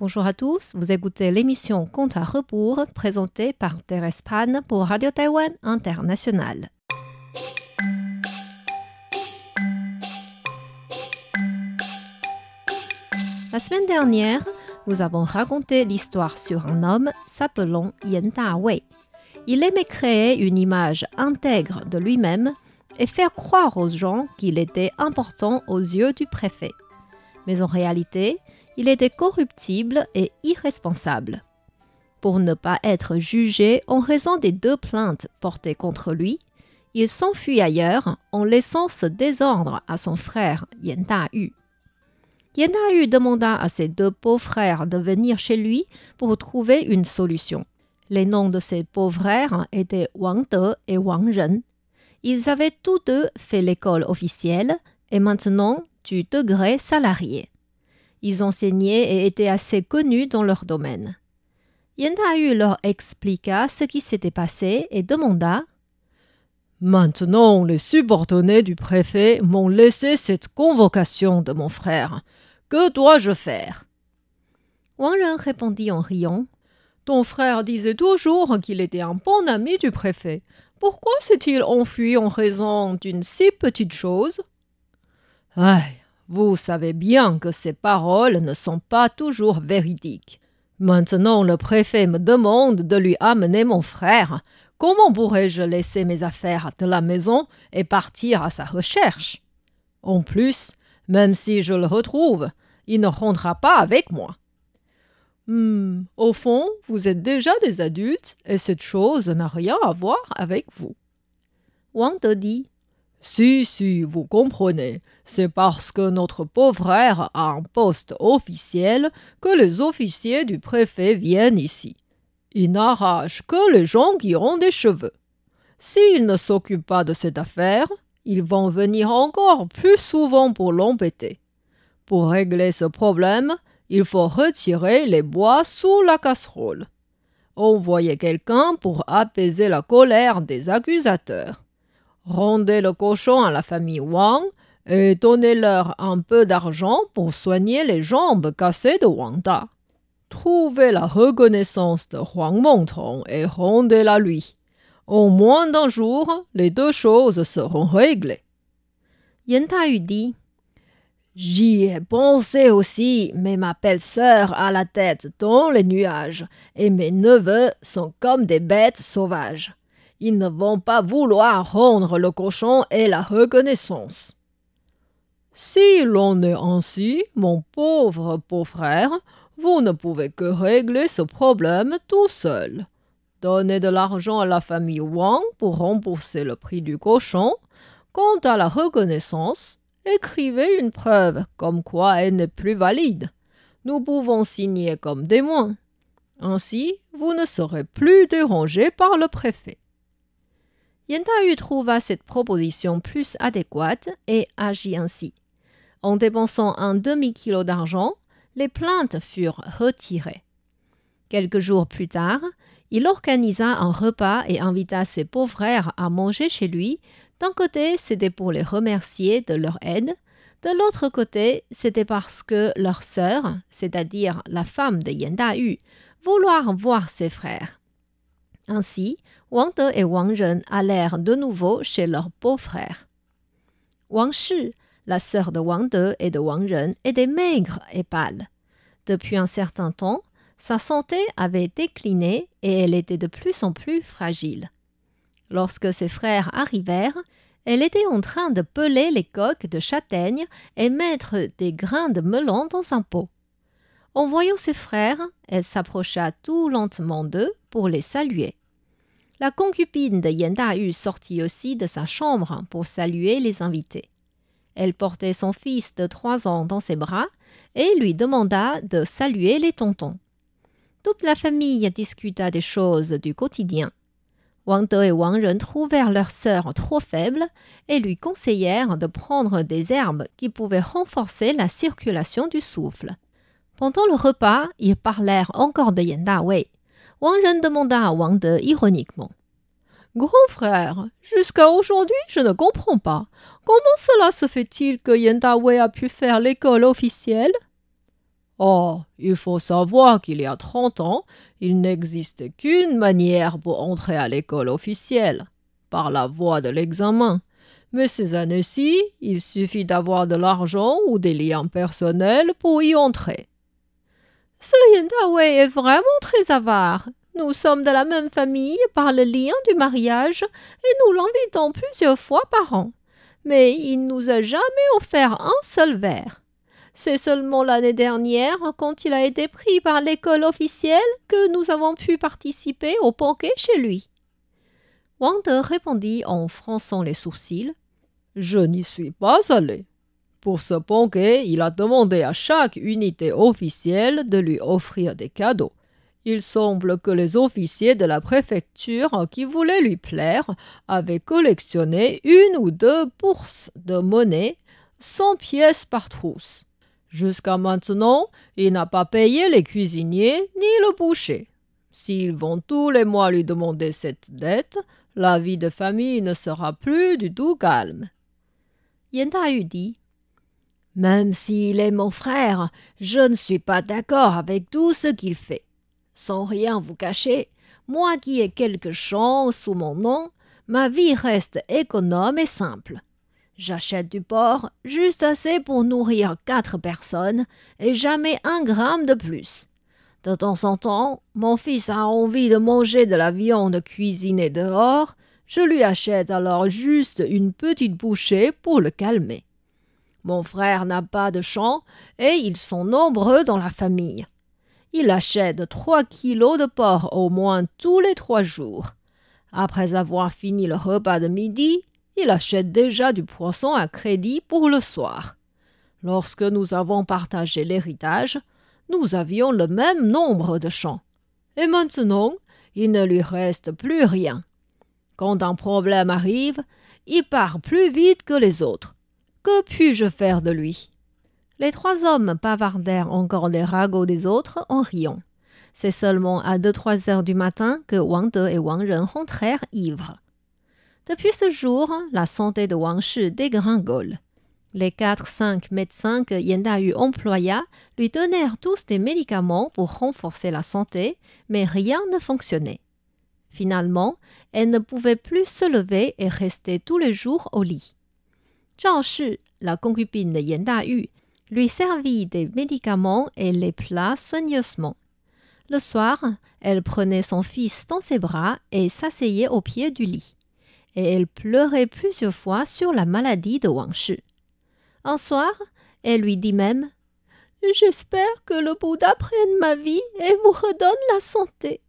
Bonjour à tous, vous écoutez l'émission Compte à rebours présentée par Thérèse Pan pour Radio Taïwan International. La semaine dernière, nous avons raconté l'histoire sur un homme s'appelant Yan Da-wei. Il aimait créer une image intègre de lui-même et faire croire aux gens qu'il était important aux yeux du préfet. Mais en réalité, il était corruptible et irresponsable. Pour ne pas être jugé en raison des 2 plaintes portées contre lui, il s'enfuit ailleurs en laissant ce désordre à son frère Yan Da-yu. Yan Da-yu demanda à ses 2 beaux-frères de venir chez lui pour trouver une solution. Les noms de ses beaux-frères étaient Wang De et Wang Ren. Ils avaient tous 2 fait l'école officielle et maintenant du degré salarié. Ils enseignaient et étaient assez connus dans leur domaine. Yan Da-yu leur expliqua ce qui s'était passé et demanda « Maintenant, les subordonnés du préfet m'ont laissé cette convocation de mon frère. Que dois-je faire ?» Wang Ren répondit en riant « Ton frère disait toujours qu'il était un bon ami du préfet. Pourquoi s'est-il enfui en raison d'une si petite chose ?»« Aïe, vous savez bien que ces paroles ne sont pas toujours véridiques. Maintenant, le préfet me demande de lui amener mon frère. Comment pourrais-je laisser mes affaires de la maison et partir à sa recherche? En plus, même si je le retrouve, il ne rentrera pas avec moi. Au fond, vous êtes déjà des adultes et cette chose n'a rien à voir avec vous. » Wang De dit « Si, vous comprenez. C'est parce que notre pauvre frère a un poste officiel que les officiers du préfet viennent ici. Ils n'arrachent que les gens qui ont des cheveux. S'ils ne s'occupent pas de cette affaire, ils vont venir encore plus souvent pour l'embêter. Pour régler ce problème, il faut retirer les bois sous la casserole. Envoyez quelqu'un pour apaiser la colère des accusateurs. Rendez le cochon à la famille Wang et donnez-leur un peu d'argent pour soigner les jambes cassées de Wang Da. Trouvez la reconnaissance de Huang Mengtong et rendez-la lui. En moins d'1 jour, les 2 choses seront réglées. » Yan Da-yu dit « J'y ai pensé aussi, mais ma belle-sœur a la tête dans les nuages et mes neveux sont comme des bêtes sauvages. Ils ne vont pas vouloir rendre le cochon et la reconnaissance. » « S'il en est ainsi, mon pauvre beau-frère, vous ne pouvez que régler ce problème tout seul. Donnez de l'argent à la famille Wang pour rembourser le prix du cochon. Quant à la reconnaissance, écrivez une preuve comme quoi elle n'est plus valide. Nous pouvons signer comme témoins. Ainsi, vous ne serez plus dérangé par le préfet. » Yan Da-yu trouva cette proposition plus adéquate et agit ainsi. En dépensant un demi-kilo d'argent, les plaintes furent retirées. Quelques jours plus tard, il organisa un repas et invita ses beaux-frères à manger chez lui. D'un côté, c'était pour les remercier de leur aide. De l'autre côté, c'était parce que leur sœur, c'est-à-dire la femme de Yan Da-yu, vouloir voir ses frères. Ainsi, Wang De et Wang Ren allèrent de nouveau chez leur beau-frère. Wang Shi, la sœur de Wang De et de Wang Ren, était maigre et pâle. Depuis un certain temps, sa santé avait décliné et elle était de plus en plus fragile. Lorsque ses frères arrivèrent, elle était en train de peler les coques de châtaigne et mettre des grains de melon dans un pot. En voyant ses frères, elle s'approcha tout lentement d'eux pour les saluer. La concubine de Yan Da-yu sortit aussi de sa chambre pour saluer les invités. Elle portait son fils de 3 ans dans ses bras et lui demanda de saluer les tontons. Toute la famille discuta des choses du quotidien. Wang De et Wang Ren trouvèrent leur sœur trop faible et lui conseillèrent de prendre des herbes qui pouvaient renforcer la circulation du souffle. Pendant le repas, ils parlèrent encore de Yan Da-wei. Wang Ren demanda à Wang De ironiquement « Grand frère, jusqu'à aujourd'hui, je ne comprends pas. Comment cela se fait-il que Yan Da-wei a pu faire l'école officielle ?»« Oh, il faut savoir qu'il y a 30 ans, il n'existe qu'une manière pour entrer à l'école officielle, par la voie de l'examen. Mais ces années-ci, il suffit d'avoir de l'argent ou des liens personnels pour y entrer. Ce Yentawei est vraiment très avare. Nous sommes de la même famille par le lien du mariage et nous l'invitons plusieurs fois par an. Mais il nous a jamais offert un seul verre. C'est seulement l'année dernière, quand il a été pris par l'école officielle, que nous avons pu participer au banquet chez lui. Wang De répondit en fronçant les sourcils. Je n'y suis pas allé. Pour ce banquet, il a demandé à chaque unité officielle de lui offrir des cadeaux. Il semble que les officiers de la préfecture qui voulaient lui plaire avaient collectionné 1 ou 2 bourses de monnaie, 100 pièces par trousse. Jusqu'à maintenant, il n'a pas payé les cuisiniers ni le boucher. S'ils vont tous les mois lui demander cette dette, la vie de famille ne sera plus du tout calme. Yan Da-yu dit « Même s'il est mon frère, je ne suis pas d'accord avec tout ce qu'il fait. Sans rien vous cacher, moi qui ai quelques champs sous mon nom, ma vie reste économe et simple. J'achète du porc juste assez pour nourrir 4 personnes et jamais 1 gramme de plus. De temps en temps, mon fils a envie de manger de la viande cuisinée dehors, je lui achète alors juste une petite bouchée pour le calmer. Mon frère n'a pas de champs et ils sont nombreux dans la famille. Il achète 3 kilos de porc au moins tous les 3 jours. Après avoir fini le repas de midi, il achète déjà du poisson à crédit pour le soir. Lorsque nous avons partagé l'héritage, nous avions le même nombre de champs. Et maintenant, il ne lui reste plus rien. Quand un problème arrive, il part plus vite que les autres. Que puis-je faire de lui ? Les 3 hommes bavardèrent encore des ragots des autres en riant. C'est seulement à 2-3 heures du matin que Wang De et Wang Ren rentrèrent ivres. Depuis ce jour, la santé de Wang Shi dégringole. Les 4-5 médecins que Yan Da-yu employa lui donnèrent tous des médicaments pour renforcer la santé, mais rien ne fonctionnait. Finalement, elle ne pouvait plus se lever et restait tous les jours au lit. Zhao Shi, la concubine de Yan Da-yu, lui servit des médicaments et les plats soigneusement. Le soir, elle prenait son fils dans ses bras et s'asseyait au pied du lit. Et elle pleurait plusieurs fois sur la maladie de Wang Shi. Un soir, elle lui dit même « J'espère que le Bouddha prenne ma vie et vous redonne la santé. »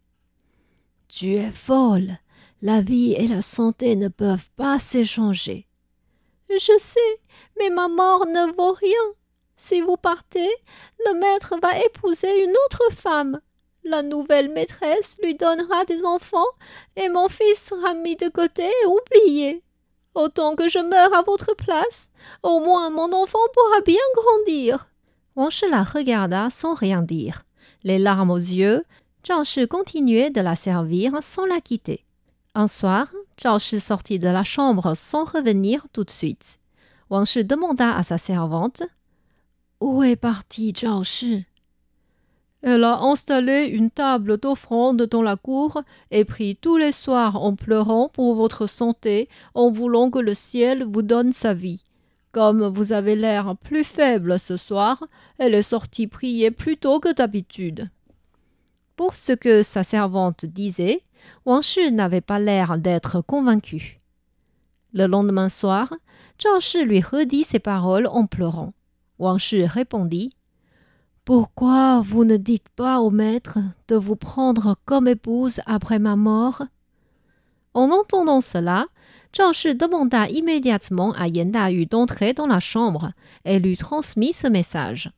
« Tu es folle. La vie et la santé ne peuvent pas s'échanger. »« Je sais, mais ma mort ne vaut rien. Si vous partez, le maître va épouser une autre femme. La nouvelle maîtresse lui donnera des enfants et mon fils sera mis de côté et oublié. Autant que je meure à votre place, au moins mon enfant pourra bien grandir. » Wang Shi la regarda sans rien dire. Les larmes aux yeux, Zhao Shi continuait de la servir sans la quitter. Un soir, Zhao Shi sortit de la chambre sans revenir tout de suite. Wang Shi demanda à sa servante « Où est parti Zhao Shi ?»« Elle a installé une table d'offrande dans la cour et prie tous les soirs en pleurant pour votre santé, en voulant que le ciel vous donne sa vie. Comme vous avez l'air plus faible ce soir, elle est sortie prier plus tôt que d'habitude. » Pour ce que sa servante disait, Wang Shi n'avait pas l'air d'être convaincu. Le lendemain soir, Zhao Shi lui redit ces paroles en pleurant. Wang Shi répondit « Pourquoi vous ne dites pas au maître de vous prendre comme épouse après ma mort ?» En entendant cela, Zhao Shi demanda immédiatement à Yan Da-yu d'entrer dans la chambre et lui transmit ce message.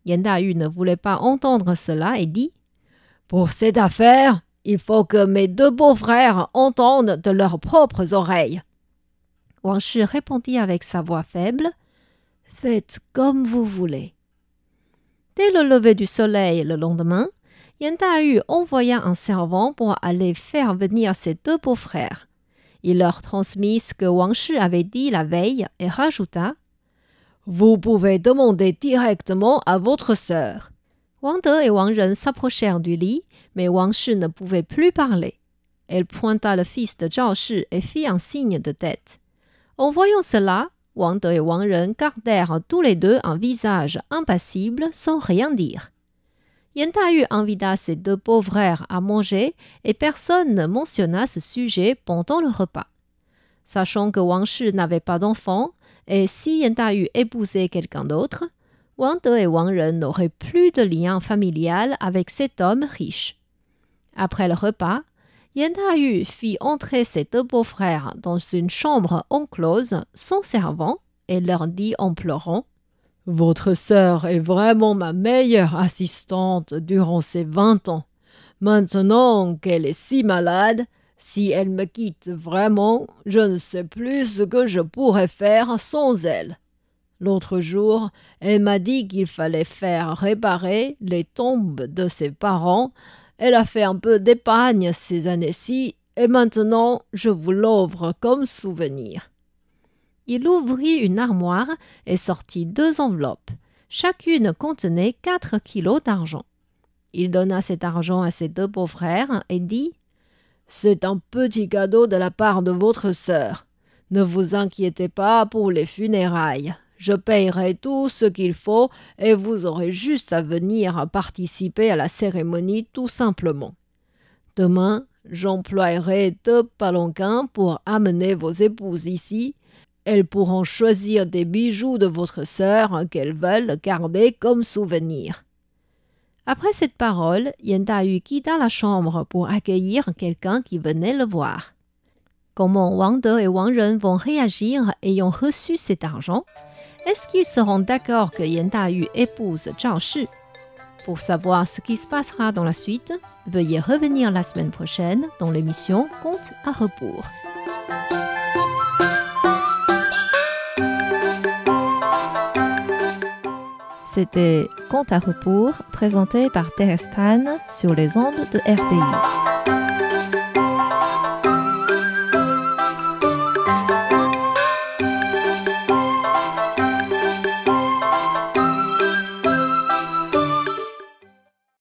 Yan Da-yu ne voulait pas entendre cela et dit « Pour cette affaire, il faut que mes 2 beaux-frères entendent de leurs propres oreilles. » Wang Shi répondit avec sa voix faible « Faites comme vous voulez. » Dès le lever du soleil le lendemain, Yan Da-yu envoya un servant pour aller faire venir ses 2 beaux-frères. Il leur transmit ce que Wang Shi avait dit la veille et rajouta « Vous pouvez demander directement à votre sœur. Wang De et Wang Ren s'approchèrent du lit, mais Wang Shi ne pouvait plus parler. Elle pointa le fils de Zhao Shi et fit un signe de tête. En voyant cela, Wang De et Wang Ren gardèrent tous les deux un visage impassible sans rien dire. Yan Ta-yu invita ses deux beaux-frères à manger et personne ne mentionna ce sujet pendant le repas. Sachant que Wang Shi n'avait pas d'enfant, et si Yan Ta-yu épousait quelqu'un d'autre, Wang De et Wang Ren n'auraient plus de lien familial avec cet homme riche. Après le repas, Yan Ta-yu fit entrer ses deux beaux-frères dans une chambre enclose sans servant et leur dit en pleurant « Votre sœur est vraiment ma meilleure assistante durant ces 20 ans. Maintenant qu'elle est si malade, si elle me quitte vraiment, je ne sais plus ce que je pourrais faire sans elle. L'autre jour, elle m'a dit qu'il fallait faire réparer les tombes de ses parents. Elle a fait un peu d'épargne ces années-ci et maintenant je vous l'offre comme souvenir. » Il ouvrit une armoire et sortit 2 enveloppes. Chacune contenait 4 kilos d'argent. Il donna cet argent à ses 2 beaux-frères et dit « C'est un petit cadeau de la part de votre sœur. Ne vous inquiétez pas pour les funérailles. Je payerai tout ce qu'il faut et vous aurez juste à venir participer à la cérémonie tout simplement. Demain, j'emploierai 2 palanquins pour amener vos épouses ici. Elles pourront choisir des bijoux de votre sœur qu'elles veulent garder comme souvenir. » Après cette parole, Yan Ta-yu quitta la chambre pour accueillir quelqu'un qui venait le voir. Comment Wang De et Wang Ren vont réagir ayant reçu cet argent? Est-ce qu'ils seront d'accord que Yan Ta-yu épouse Zhao Shi? Pour savoir ce qui se passera dans la suite, veuillez revenir la semaine prochaine dans l'émission Contes à rebours. C'était Contes à rebours, présenté par Thérèse Pan sur les ondes de RTI.